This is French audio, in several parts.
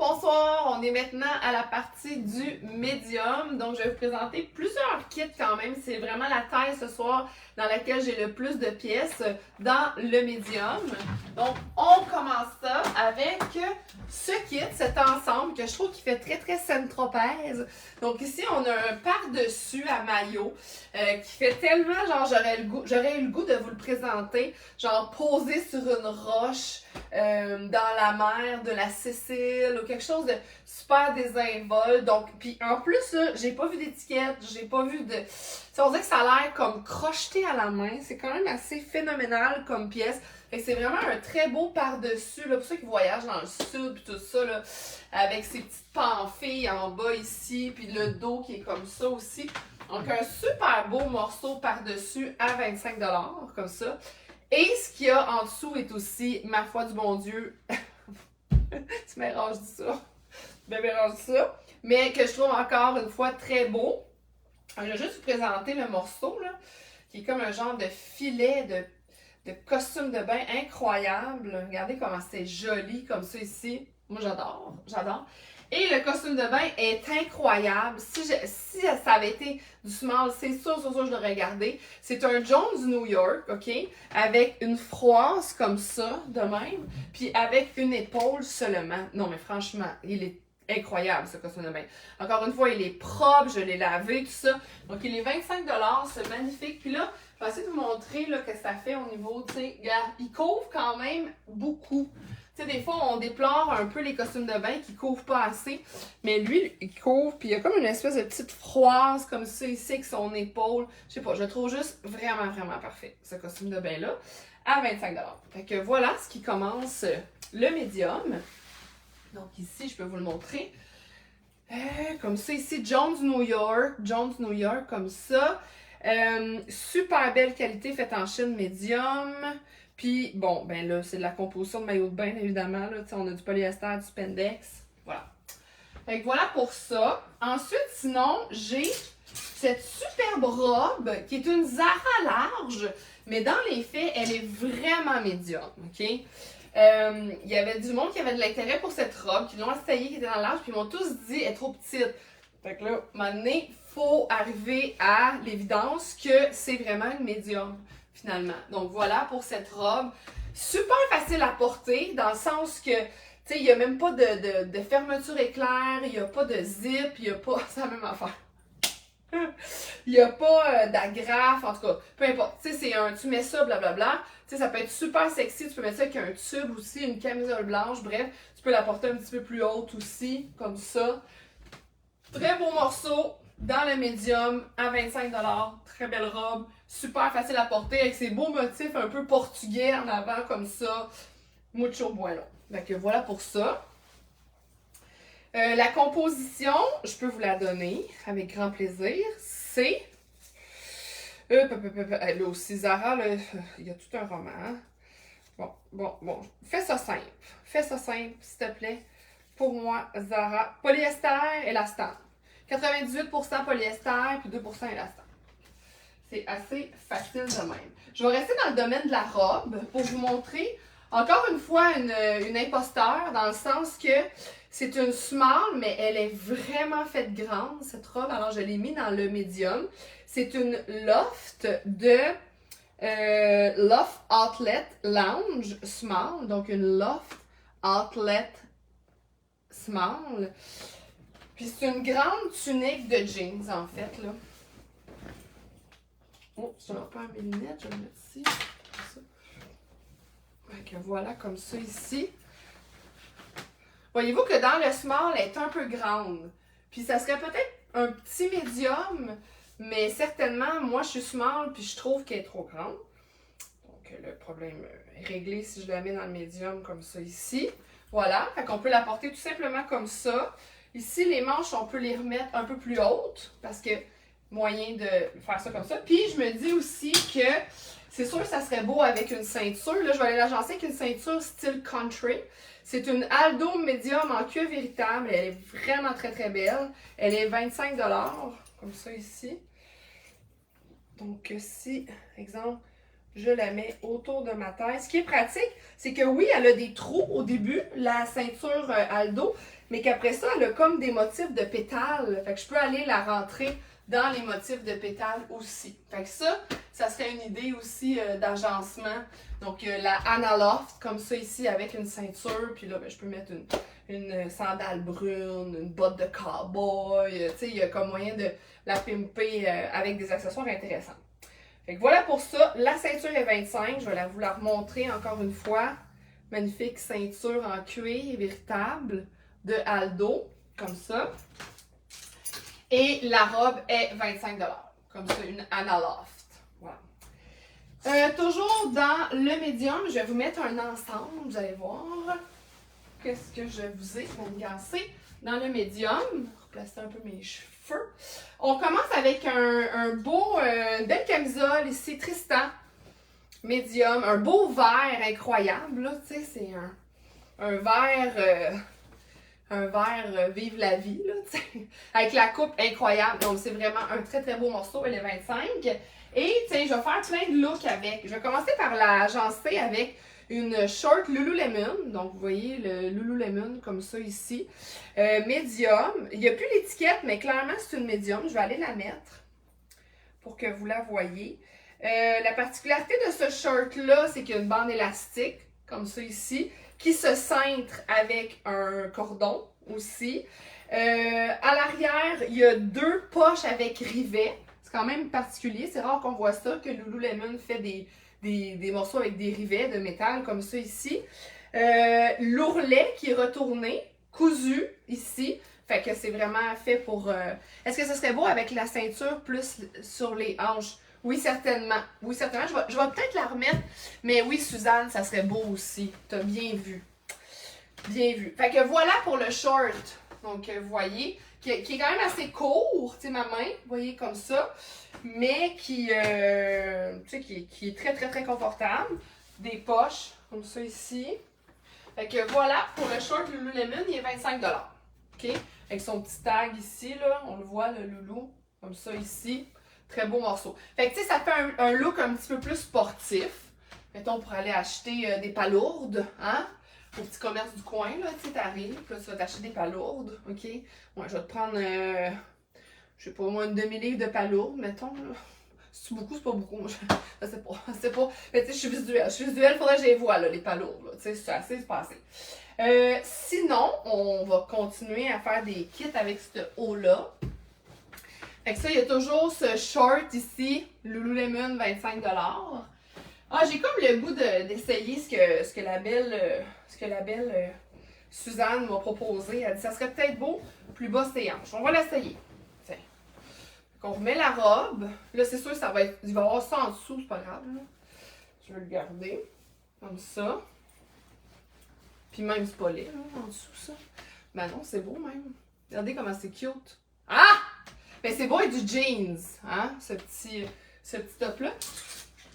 bonsoir! On est maintenant à la partie du médium. Donc, je vais vous présenter plusieurs kits quand même. C'est vraiment la taille ce soir dans laquelle j'ai le plus de pièces dans le médium. Donc, on commence ça avec ce kit, cet ensemble que je trouve qui fait très Saint-Tropez. Donc ici, on a un par-dessus à maillot qui fait tellement, genre, j'aurais eu le goût de vous le présenter, genre posé sur une roche dans la mer de la Sicile ou quelque chose de super désinvolte. Donc, puis en plus, là, j'ai pas vu d'étiquette, j'ai pas vu de... on dirait que ça a l'air comme crocheté à la main. C'est quand même assez phénoménal comme pièce. Fait que c'est vraiment un très beau par-dessus, là, pour ceux qui voyagent dans le sud puis tout ça, là, avec ses petites panfilles en bas ici, puis le dos qui est comme ça aussi. Donc un super beau morceau par-dessus à 25 $, comme ça. Et ce qu'il y a en dessous est aussi, ma foi du bon Dieu, tu m'arranges dit ça, m'arranges dit ça, mais que je trouve encore une fois très beau. Je vais juste vous présenter le morceau, là, qui est comme un genre de filet de costume de bain incroyable. Regardez comment c'est joli comme ça ici. Moi, j'adore, j'adore. Et le costume de bain est incroyable. Si ça avait été du small, c'est sûr, je l'aurais gardé. C'est un Jones New York, OK? Avec une froisse comme ça, de même. Puis avec une épaule seulement. Non, mais franchement, il est incroyable, ce costume de bain. Encore une fois, il est propre, je l'ai lavé, tout ça. Donc, il est 25 $, c'est magnifique. Puis là, je vais essayer de vous montrer là, que ça fait au niveau, tu sais, regarde, il couvre quand même beaucoup. Tu sais, des fois, on déplore un peu les costumes de bain qui couvrent pas assez. Mais lui, il couvre, puis il y a comme une espèce de petite froisse comme ça ici avec son épaule. Je sais pas, je le trouve juste vraiment parfait, ce costume de bain-là, à 25 $. Fait que voilà ce qui commence le médium. Donc ici, je peux vous le montrer. Comme ça, ici, Jones New York, comme ça. Super belle qualité, faite en Chine médium. Puis, bon, ben là, c'est de la composition de maillot de bain, évidemment. Là, on a du polyester, du spandex. Voilà. Fait que voilà pour ça. Ensuite, sinon, j'ai cette superbe robe qui est une Zara large, mais dans les faits, elle est vraiment médium, OK? Il y avait du monde qui avait de l'intérêt pour cette robe, qui l'ont essayé, qui était dans l'âge, puis ils m'ont tous dit elle est trop petite. Fait que là, à un moment donné, il faut arriver à l'évidence que c'est vraiment une médium, finalement. Donc voilà pour cette robe. Super facile à porter, dans le sens que, tu sais, il n'y a même pas de fermeture éclair, il n'y a pas de zip, il n'y a pas... C'est la même affaire. Il n'y a pas d'agrafe, en tout cas, peu importe. Tu sais, c'est un, tu mets ça, blablabla. Tu sais, ça peut être super sexy. Tu peux mettre ça avec un tube aussi, une camisole blanche. Bref, tu peux la porter un petit peu plus haute aussi, comme ça. Très beau morceau dans le médium à 25 $. Très belle robe. Super facile à porter avec ses beaux motifs un peu portugais en avant, comme ça. Mucho bueno. Donc voilà pour ça. La composition, je peux vous la donner avec grand plaisir. C'est... là aussi, Zara, là, il y a tout un roman. Hein? Bon. Fais ça simple, s'il te plaît. Pour moi, Zara. Polyester, élastan. 98% polyester, puis 2% élastan. C'est assez facile de même. Je vais rester dans le domaine de la robe pour vous montrer, encore une fois, une imposteur, dans le sens que c'est une small, mais elle est vraiment faite grande, cette robe. Alors, je l'ai mis dans le médium. C'est une loft de Loft Outlet Lounge Small. Donc, une Loft Outlet Small. Puis, c'est une grande tunique de jeans, en fait, là. Oh, je ne mets pas mes lunettes, je vais le mettre ici. Comme ça. Fait que voilà, comme ça, ici. Voyez-vous que dans le small, elle est un peu grande. Puis ça serait peut-être un petit médium, mais certainement, moi, je suis small, puis je trouve qu'elle est trop grande. Donc, le problème est réglé si je la mets dans le médium comme ça ici. Voilà, fait qu'on peut la porter tout simplement comme ça. Ici, les manches, on peut les remettre un peu plus hautes, parce que moyen de faire ça comme ça. Puis, je me dis aussi que c'est sûr que ça serait beau avec une ceinture. Là, je vais aller l'agencer avec une ceinture style country. C'est une Aldo Medium en cuir véritable. Elle est vraiment très belle. Elle est 25 $, comme ça ici. Donc, si, exemple, je la mets autour de ma taille. Ce qui est pratique, c'est que oui, elle a des trous au début, la ceinture Aldo, mais qu'après ça, elle a comme des motifs de pétales. Fait que je peux aller la rentrer dans les motifs de pétales aussi. Fait que ça serait une idée aussi d'agencement. Donc la Anna Loft, comme ça ici, avec une ceinture, puis là, ben, je peux mettre une sandale brune, une botte de cowboy, tu sais, il y a comme moyen de la pimper avec des accessoires intéressants. Fait que voilà pour ça, la ceinture est 25, je vais vous la remontrer encore une fois. Magnifique ceinture en cuir véritable de Aldo, comme ça. Et la robe est 25 $, comme ça, une Anna Loft. Voilà. Toujours dans le médium, je vais vous mettre un ensemble, vous allez voir qu'est-ce que je vous ai manigancé dans le médium. Replacer un peu mes cheveux. On commence avec un beau, belle camisole ici, Tristan, médium, un beau vert incroyable, là, tu sais, c'est un vert... un verre Vive la vie, là, tu sais, avec la coupe incroyable. Donc, c'est vraiment un très, très beau morceau, elle est 25. Et, tiens, je vais faire plein de looks avec. Je vais commencer par l'agencer avec une short Lululemon. Donc, vous voyez le Lululemon comme ça ici. Médium. Il n'y a plus l'étiquette, mais clairement, c'est une médium. Je vais aller la mettre pour que vous la voyez. La particularité de ce short-là, c'est qu'il y a une bande élastique, comme ça ici, qui se cintre avec un cordon aussi. À l'arrière, il y a 2 poches avec rivets. C'est quand même particulier. C'est rare qu'on voit ça, que Lululemon fait des morceaux avec des rivets de métal comme ça ici. L'ourlet qui est retourné, cousu ici. Fait que c'est vraiment fait pour... Est-ce que ce serait beau avec la ceinture plus sur les hanches? Oui, certainement. Oui, certainement. Je vais peut-être la remettre. Mais oui, Suzanne, ça serait beau aussi. T'as bien vu. Bien vu. Fait que voilà pour le short. Donc, vous voyez, qui est quand même assez court, tu sais, ma main, vous voyez, comme ça. Mais qui, tu sais, qui est très, très, très confortable. Des poches, comme ça ici. Fait que voilà, pour le short Lululemon, il est 25 $. OK? Avec son petit tag ici, là, on le voit, le loulou, comme ça ici. Très beau morceau. Fait que, tu sais, ça fait un look un petit peu plus sportif. Mettons, pour aller acheter des palourdes, hein? Au petit commerce du coin, là, tu sais, t'arrives, là, tu vas t'acheter des palourdes, OK? Ouais, je vais te prendre, je sais pas, moi, une demi-livre de palourdes, mettons, là. C'est beaucoup, c'est pas beaucoup, moi, je sais pas. Mais tu sais, je suis visuelle, faudrait que je les vois, là, les palourdes, là, tu sais, c'est assez passé. Sinon, on va continuer à faire des kits avec ce haut-là. Fait que ça, il y a toujours ce short ici, Lululemon, 25 $. Ah, j'ai comme le goût d'essayer ce que la belle Suzanne m'a proposé. Elle dit, ça serait peut-être beau, plus bas ses hanches. On va l'essayer. Tiens. On remet la robe. Là, c'est sûr, ça va être, il va y avoir ça en dessous, c'est pas grave. Là. Je vais le garder. Comme ça. Puis même, c'est pas laid, là, en dessous, ça. Ben non, c'est beau même. Regardez comment c'est cute. Ah! Ben c'est beau avec du jeans, hein, ce petit top-là.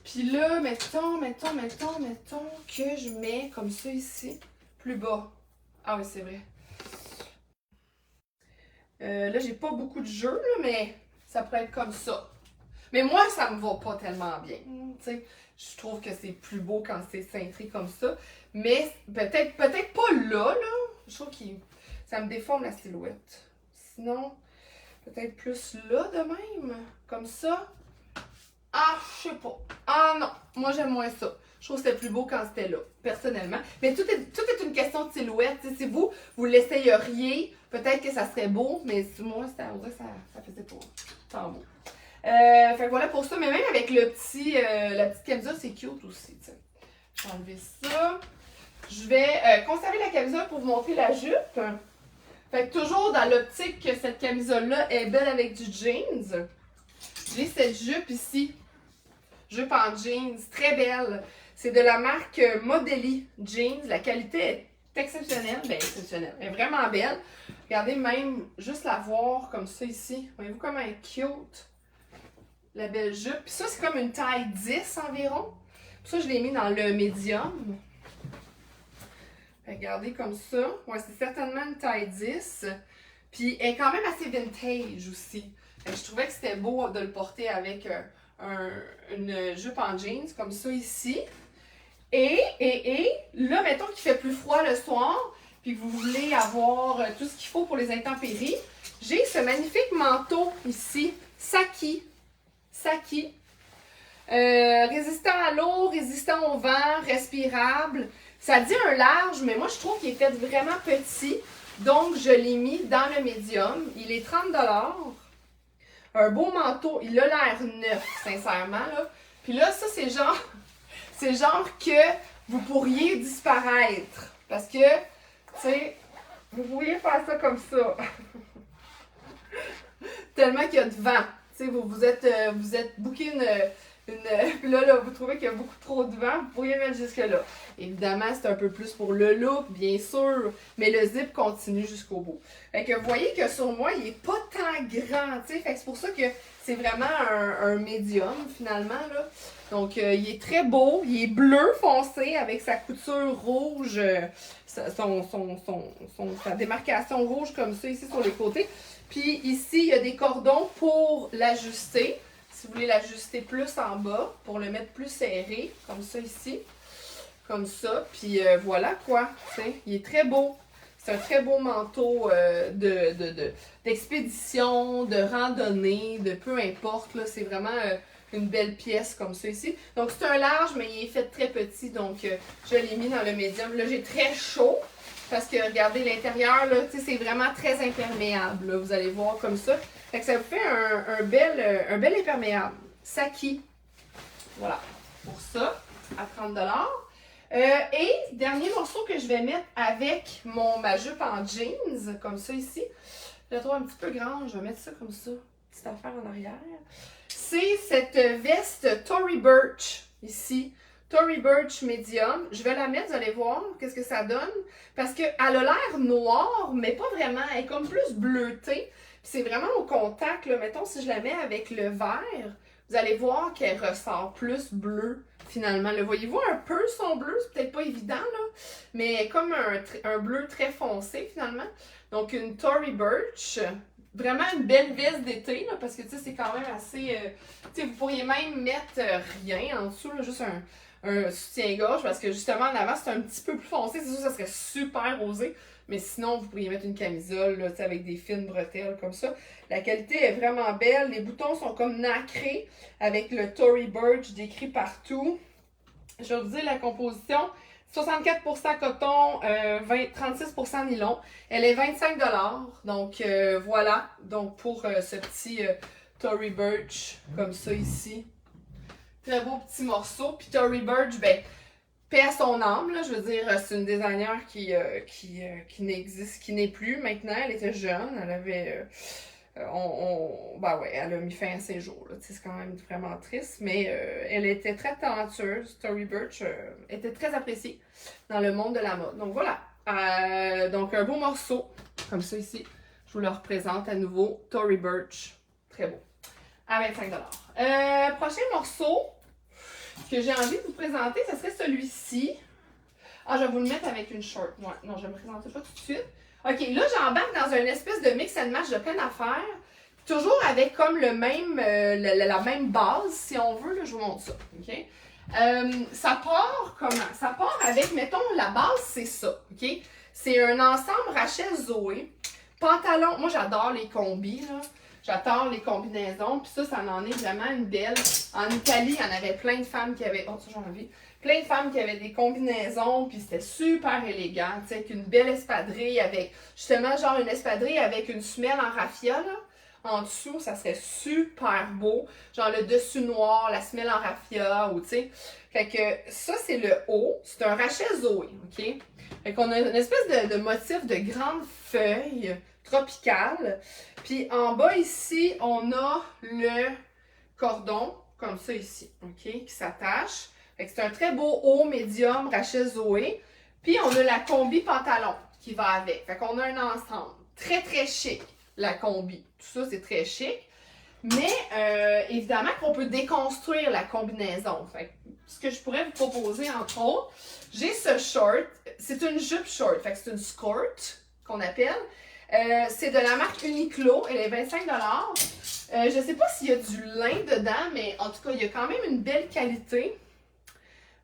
Puis là, mettons que je mets comme ça ici, plus bas. Ah oui, c'est vrai. Là, j'ai pas beaucoup de jeu, là, mais ça pourrait être comme ça. Mais moi, ça me va pas tellement bien. Tu sais, je trouve que c'est plus beau quand c'est cintré comme ça. Mais peut-être pas là. Je trouve que ça me déforme la silhouette. Sinon... peut-être plus là de même, comme ça. Ah, je sais pas. Ah non, moi j'aime moins ça. Je trouve que c'était plus beau quand c'était là, personnellement. Mais tout est une question de silhouette. T'sais, si vous l'essayeriez, peut-être que ça serait beau, mais moi, on dirait que ça faisait pas tant beau. Fait que voilà pour ça. Mais même avec la petite camisole, c'est cute aussi. T'sais. Je vais enlever ça. Je vais conserver la camisole pour vous montrer la jupe. Fait que toujours dans l'optique que cette camisole-là est belle avec du jeans, j'ai cette jupe ici. Jupe en jeans, très belle. C'est de la marque Modeli Jeans. La qualité est exceptionnelle. Ben, exceptionnelle. Elle est vraiment belle. Regardez même, juste la voir comme ça ici. Voyez-vous comment elle est cute? La belle jupe. Puis ça, c'est comme une taille 10 environ. Puis ça, je l'ai mis dans le médium. Regardez comme ça. Ouais, c'est certainement une taille 10. Puis elle est quand même assez vintage aussi. Je trouvais que c'était beau de le porter avec une jupe en jeans comme ça ici. Et là, mettons qu'il fait plus froid le soir, puis que vous voulez avoir tout ce qu'il faut pour les intempéries, j'ai ce magnifique manteau ici, Saki. Résistant à l'eau, résistant au vent, respirable. Ça dit un large, mais moi je trouve qu'il est fait vraiment petit. Donc je l'ai mis dans le médium. Il est 30 $. Un beau manteau. Il a l'air neuf, sincèrement. Là. Puis là, ça c'est genre que vous pourriez disparaître. Parce que, tu sais, vous pourriez faire ça comme ça. Tellement qu'il y a de vent. Tu sais, vous êtes booké puis là, vous trouvez qu'il y a beaucoup trop de vent, vous pourriez mettre jusque là. Évidemment, c'est un peu plus pour le look, bien sûr, mais le zip continue jusqu'au bout. Fait que vous voyez que sur moi, il est pas tant grand, tu sais. Fait que c'est pour ça que c'est vraiment un médium, finalement, là. Donc, il est très beau, il est bleu foncé avec sa couture rouge, sa démarcation rouge comme ça ici sur les côtés. Puis ici, il y a des cordons pour l'ajuster. Si vous voulez l'ajuster plus en bas, pour le mettre plus serré, comme ça ici. Comme ça. Puis voilà quoi. T'sais, il est très beau. C'est un très beau manteau d'expédition, de randonnée, de peu importe. Là, c'est vraiment une belle pièce comme ça ici. Donc c'est un large, mais il est fait très petit. Donc je l'ai mis dans le médium. Là, j'ai très chaud. Parce que regardez l'intérieur, là, c'est vraiment très imperméable. Là, vous allez voir comme ça. Fait que ça vous fait un bel imperméable. Saki. Voilà. Pour ça, à 30 $. Et dernier morceau que je vais mettre avec ma jupe en jeans, comme ça ici. Je la trouve un petit peu grande. Je vais mettre ça comme ça. Petite affaire en arrière. C'est cette veste Tory Burch ici. Tory Burch Medium. Je vais la mettre, vous allez voir qu'est-ce que ça donne. Parce qu'elle a l'air noire, mais pas vraiment. Elle est comme plus bleutée. C'est vraiment au contact. Là. Mettons, si je la mets avec le vert, vous allez voir qu'elle ressort plus bleu, finalement. Le voyez-vous un peu son bleu? C'est peut-être pas évident, là. Mais comme un bleu très foncé, finalement. Donc, une Tory Burch. Vraiment une belle veste d'été, là, parce que, tu sais, c'est quand même assez... tu sais, vous pourriez même mettre rien en dessous, là, juste un soutien-gorge, parce que justement en avant c'est un petit peu plus foncé, c'est sûr que ça serait super rosé, mais sinon vous pourriez mettre une camisole là, avec des fines bretelles comme ça. La qualité est vraiment belle, les boutons sont comme nacrés avec le Tory Burch décrit partout. Je vais vous dire la composition, 64% coton, 36% nylon. Elle est 25 $, donc voilà, donc pour ce petit Tory Burch comme ça ici. Très beau petit morceau. Puis Tory Burch, ben, paix à son âme, là, je veux dire, c'est une designer qui n'existe, qui n'est plus maintenant. Elle était jeune, elle avait... ben ouais, elle a mis fin à ses jours. C'est quand même vraiment triste, mais elle était très talentueuse. Tory Burch était très appréciée dans le monde de la mode. Donc voilà. Donc un beau morceau, comme ça ici. Je vous le représente à nouveau. Tory Burch. Très beau. À 25 $. Prochain morceau que j'ai envie de vous présenter, ce serait celui-ci. Ah, je vais vous le mettre avec une short. Ouais, non, je ne me présente pas tout de suite. OK, là, j'embarque dans une espèce de mix and match de plein d'affaires. Toujours avec comme la même base, si on veut. Là, je vous montre ça. OK? Ça part comment? Ça part avec, mettons, la base, c'est ça. OK? C'est un ensemble Rachel Zoé. Pantalon. Moi, j'adore les combis, là. J'adore les combinaisons. Puis ça en est vraiment une belle. En Italie, il y en avait plein de femmes qui avaient... Oh, ça, j'en ai vu. Plein de femmes qui avaient des combinaisons, puis c'était super élégant, tu sais, avec une belle espadrille, avec justement genre une espadrille avec une semelle en raffia, là. En dessous, ça serait super beau. Genre le dessus noir, la semelle en raffia, ou tu sais. Fait que ça, c'est le haut. C'est un Rachel Zoé, OK? Fait qu'on a une espèce de motif de grandes feuilles tropicales. Puis en bas ici, on a le cordon, comme ça ici, OK? Qui s'attache. Fait que c'est un très beau haut médium Rachel Zoé. Puis on a la combi pantalon qui va avec. Fait qu'on a un ensemble très très chic, la combi. Tout ça c'est très chic. Mais évidemment qu'on peut déconstruire la combinaison. Fait que ce que je pourrais vous proposer entre autres, j'ai ce short. C'est une jupe short. Fait que c'est une skirt qu'on appelle. C'est de la marque Uniqlo. Elle est 25 $. Je sais pas s'il y a du lin dedans, mais en tout cas, il y a quand même une belle qualité.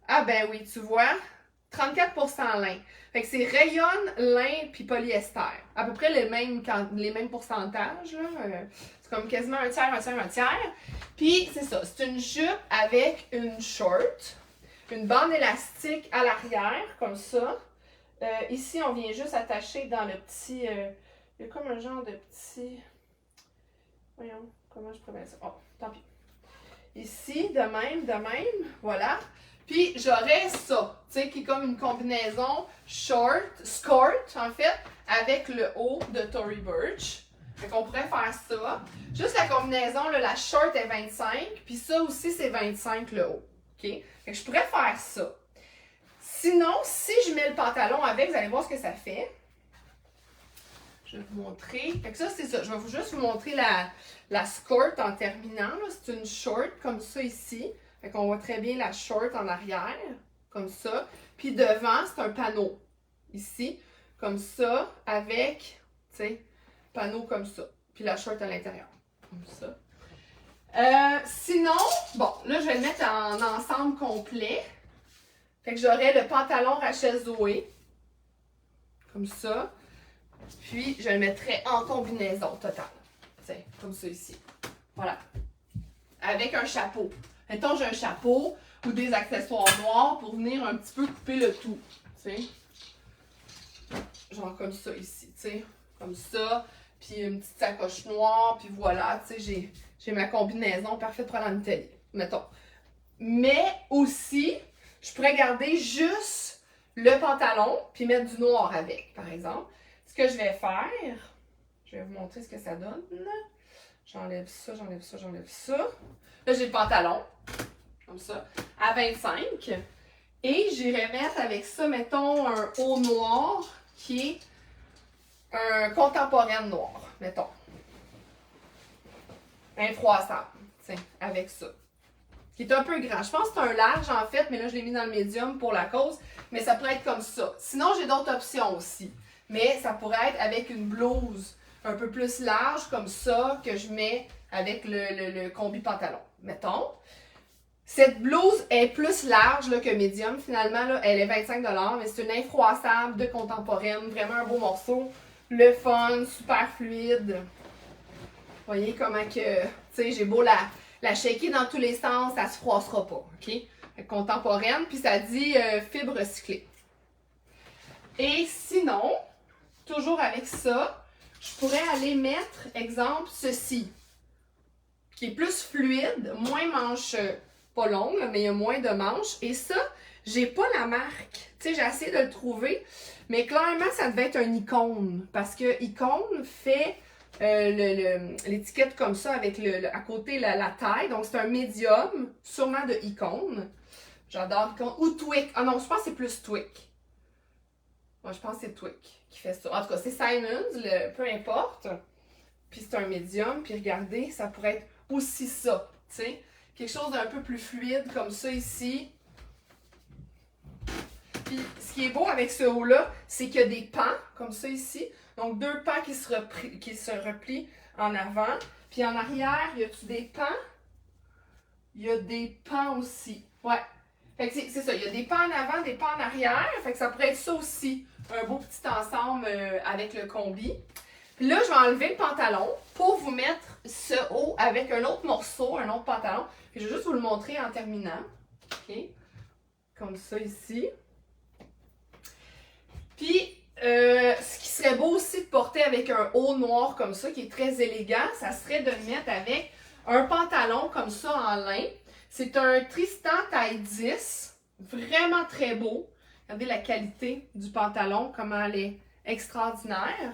Ah ben oui, tu vois, 34% lin. Fait que c'est rayon, lin puis polyester. À peu près les mêmes pourcentages. C'est comme quasiment un tiers, un tiers, un tiers. Puis c'est ça, c'est une jupe avec une short, une bande élastique à l'arrière, comme ça. Ici, on vient juste attacher dans le petit... il y a comme un genre de petit... Voyons, comment je pourrais mettre ça? Oh, tant pis. Ici, de même, voilà. Puis j'aurais ça, tu sais, qui est comme une combinaison skirt en fait, avec le haut de Tory Burch. Fait qu'on pourrait faire ça. Juste la combinaison, là, la short est 25, puis ça aussi c'est 25 le haut. OK? Fait que je pourrais faire ça. Sinon, si je mets le pantalon avec, vous allez voir ce que ça fait. Je vais vous montrer. Fait que ça, c'est ça. Je vais juste vous montrer la skirt en terminant. C'est une short comme ça ici. Fait qu'on voit très bien la short en arrière, comme ça. Puis devant, c'est un panneau, ici, comme ça, avec, tu sais, panneau comme ça. Puis la short à l'intérieur, comme ça. Sinon, bon, là, je vais le mettre en ensemble complet. Fait que j'aurai le pantalon Rachel Zoé, comme ça. Puis, je le mettrai en combinaison totale. Tu sais, comme ça ici. Voilà. Avec un chapeau. Mettons, j'ai un chapeau ou des accessoires noirs pour venir un petit peu couper le tout. Tu sais. Genre comme ça ici, tu sais. Comme ça. Puis une petite sacoche noire. Puis voilà, tu sais, j'ai ma combinaison parfaite pour aller en Italie. Mettons. Mais aussi, je pourrais garder juste le pantalon puis mettre du noir avec, par exemple. Ce que je vais faire, je vais vous montrer ce que ça donne. J'enlève ça, j'enlève ça, j'enlève ça. Là, j'ai le pantalon, comme ça, à 25. Et j'irai mettre avec ça, mettons, un haut noir qui est un contemporain noir, mettons. Un froissable, tiens, avec ça. Qui est un peu grand. Je pense que c'est un large, en fait, mais là, je l'ai mis dans le médium pour la cause. Mais ça pourrait être comme ça. Sinon, j'ai d'autres options aussi. Mais ça pourrait être avec une blouse un peu plus large, comme ça, que je mets avec le combi pantalon. Mettons. Cette blouse est plus large là, que médium, finalement. Là, elle est 25 $, mais c'est une infroissable de contemporaine. Vraiment un beau morceau. Le fun, super fluide. Vous voyez comment que, tu sais, j'ai beau la shaker dans tous les sens, ça se froissera pas, ok? Contemporaine, puis ça dit fibre recyclée. Et sinon, toujours avec ça, je pourrais aller mettre, exemple, ceci, qui est plus fluide, moins manche, pas longue, mais il y a moins de manches. Et ça, j'ai pas la marque. Tu sais, j'ai essayé de le trouver, mais clairement, ça devait être un Icône, parce que Icône fait l'étiquette comme ça avec à côté la taille. Donc, c'est un médium, sûrement de Icône. J'adore Icône. Ou Twic. Ah non, je pense que c'est plus Twic. Moi, je pense que c'est Twic qui fait ça. En tout cas, c'est Simons, peu importe. Puis c'est un médium. Puis regardez, ça pourrait être aussi ça. Tu sais, quelque chose d'un peu plus fluide comme ça ici. Puis ce qui est beau avec ce haut-là, c'est qu'il y a des pans comme ça ici. Donc, deux pans qui se replient en avant. Puis en arrière, y a-tu des pans? Il y a des pans aussi. Ouais. Fait que c'est ça. Il y a des pans en avant, des pans en arrière. Fait que ça pourrait être ça aussi. Un beau petit ensemble avec le combi. Puis là, je vais enlever le pantalon pour vous mettre ce haut avec un autre morceau, un autre pantalon. Puis je vais juste vous le montrer en terminant. OK? Comme ça ici. Puis, ce qui serait beau aussi de porter avec un haut noir comme ça, qui est très élégant, ça serait de le mettre avec un pantalon comme ça en lin. C'est un Tristan taille 10, vraiment très beau. Regardez la qualité du pantalon, comment elle est extraordinaire.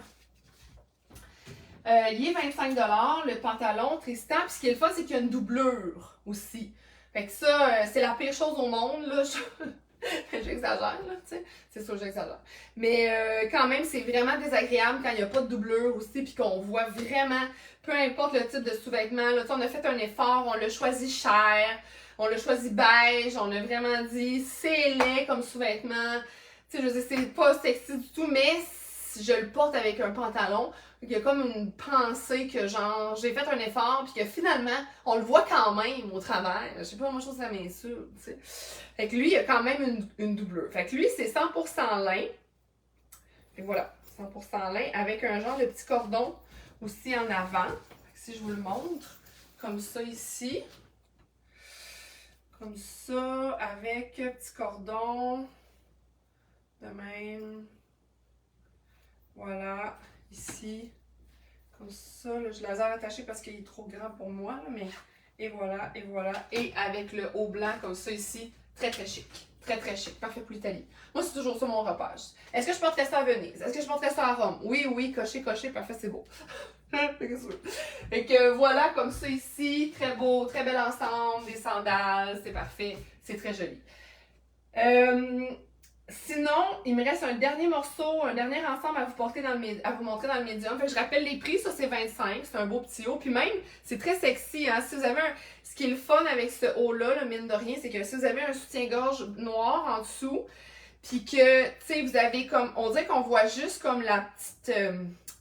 Il est 25 $, le pantalon Tristan. Puis ce qui est le fun, c'est qu'il y a une doublure aussi. Fait que ça, c'est la pire chose au monde, là. J'exagère, là, tu sais. C'est sûr que j'exagère. Mais quand même, c'est vraiment désagréable quand il n'y a pas de doublure aussi, puis qu'on voit vraiment, peu importe le type de sous-vêtement, là, tu sais, on a fait un effort, on l'a choisi cher, on l'a choisi beige, on a vraiment dit c'est laid comme sous-vêtement. Tu sais, je veux dire, c'est pas sexy du tout, mais si je le porte avec un pantalon, il y a comme une pensée que genre j'ai fait un effort puis que finalement on le voit quand même au travers. Je sais pas, moi je trouve que ça m'insulte, tu sais. Fait que lui il a quand même une doublure. Fait que lui c'est 100% lin. Fait que voilà, 100% lin avec un genre de petit cordon aussi en avant. Fait que si je vous le montre, comme ça ici. Comme ça, avec petit cordon. De même. Voilà, ici. Comme ça, là, je laser attaché parce qu'il est trop grand pour moi, là, mais... Et voilà, et voilà. Et avec le haut blanc comme ça ici, très très chic. Très très chic, parfait pour l'Italie. Moi, c'est toujours ça mon repage. Est-ce que je porterais ça à Venise? Est-ce que je porterais ça à Rome? Oui, oui, coché, coché, parfait, c'est beau. Fait que voilà, comme ça ici, très beau, très bel ensemble, des sandales, c'est parfait, c'est très joli. Sinon, il me reste un dernier morceau, un dernier ensemble à vous porter à vous montrer dans le médium. Fait que je rappelle les prix, ça c'est 25, c'est un beau petit haut. Puis même, c'est très sexy, hein. Si vous avez ce qui est le fun avec ce haut-là, le mine de rien, c'est que si vous avez un soutien-gorge noir en dessous, puis que, tu sais, vous avez comme, on dirait qu'on voit juste comme la petite,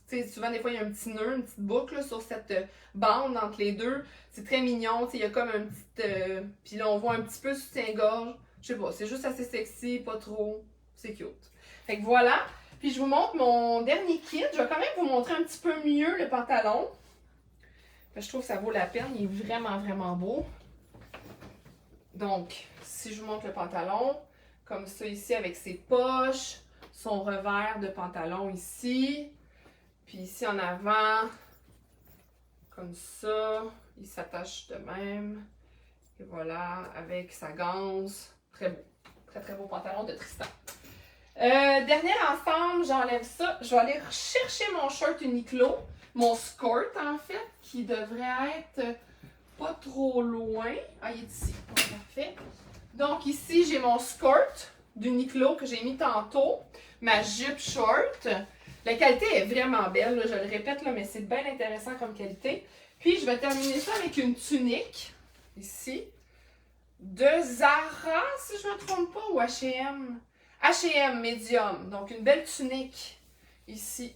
tu sais, souvent des fois il y a un petit nœud, une petite boucle là, sur cette bande entre les deux. C'est très mignon, tu sais, il y a comme un petit, puis là on voit un petit peu le soutien-gorge. Je sais pas, c'est juste assez sexy, pas trop, c'est cute. Fait que voilà, puis je vous montre mon dernier kit. Je vais quand même vous montrer un petit peu mieux le pantalon. Je trouve que ça vaut la peine, il est vraiment, vraiment beau. Donc, si je vous montre le pantalon, comme ça ici avec ses poches, son revers de pantalon ici, puis ici en avant, comme ça, il s'attache de même. Et voilà, avec sa ganse. Très beau. Très très beau pantalon de Tristan. Dernier ensemble, j'enlève ça. Je vais aller chercher mon shirt Uniqlo. Mon skirt en fait, qui devrait être pas trop loin. Ah, il est ici. Bon, parfait. Donc ici, j'ai mon skirt d'Uniqlo que j'ai mis tantôt. Ma jupe short. La qualité est vraiment belle, là, je le répète, là, mais c'est bien intéressant comme qualité. Puis je vais terminer ça avec une tunique. Ici. De Zara, si je ne me trompe pas, ou H&M. H&M Medium. Donc, une belle tunique ici.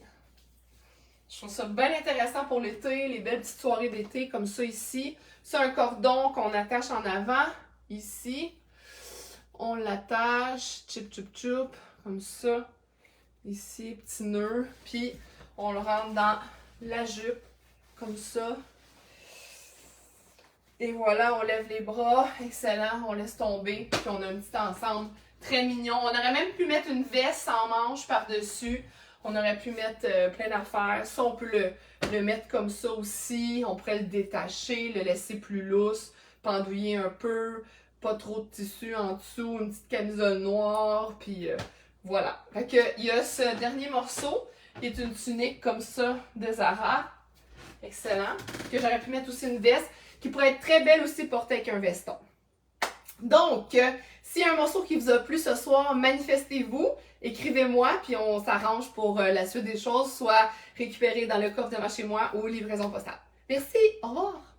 Je trouve ça bien intéressant pour l'été, les belles petites soirées d'été comme ça ici. C'est un cordon qu'on attache en avant, ici. On l'attache, chip, chip, chip, comme ça. Ici, petit nœud. Puis, on le rentre dans la jupe, comme ça. Et voilà, on lève les bras, excellent, on laisse tomber, puis on a un petit ensemble très mignon. On aurait même pu mettre une veste sans manches par-dessus, on aurait pu mettre plein d'affaires. Ça, on peut le mettre comme ça aussi, on pourrait le détacher, le laisser plus lousse, pendouiller un peu, pas trop de tissu en dessous, une petite camisole noire, puis voilà. Fait que, il y a ce dernier morceau, qui est une tunique comme ça de Zara, excellent, que j'aurais pu mettre aussi une veste, qui pourrait être très belle aussi portée avec un veston. Donc, s'il y a un morceau qui vous a plu ce soir, manifestez-vous, écrivez-moi, puis on s'arrange pour la suite des choses, soit récupéré dans le coffre de chez moi ou livraison postale. Merci, au revoir!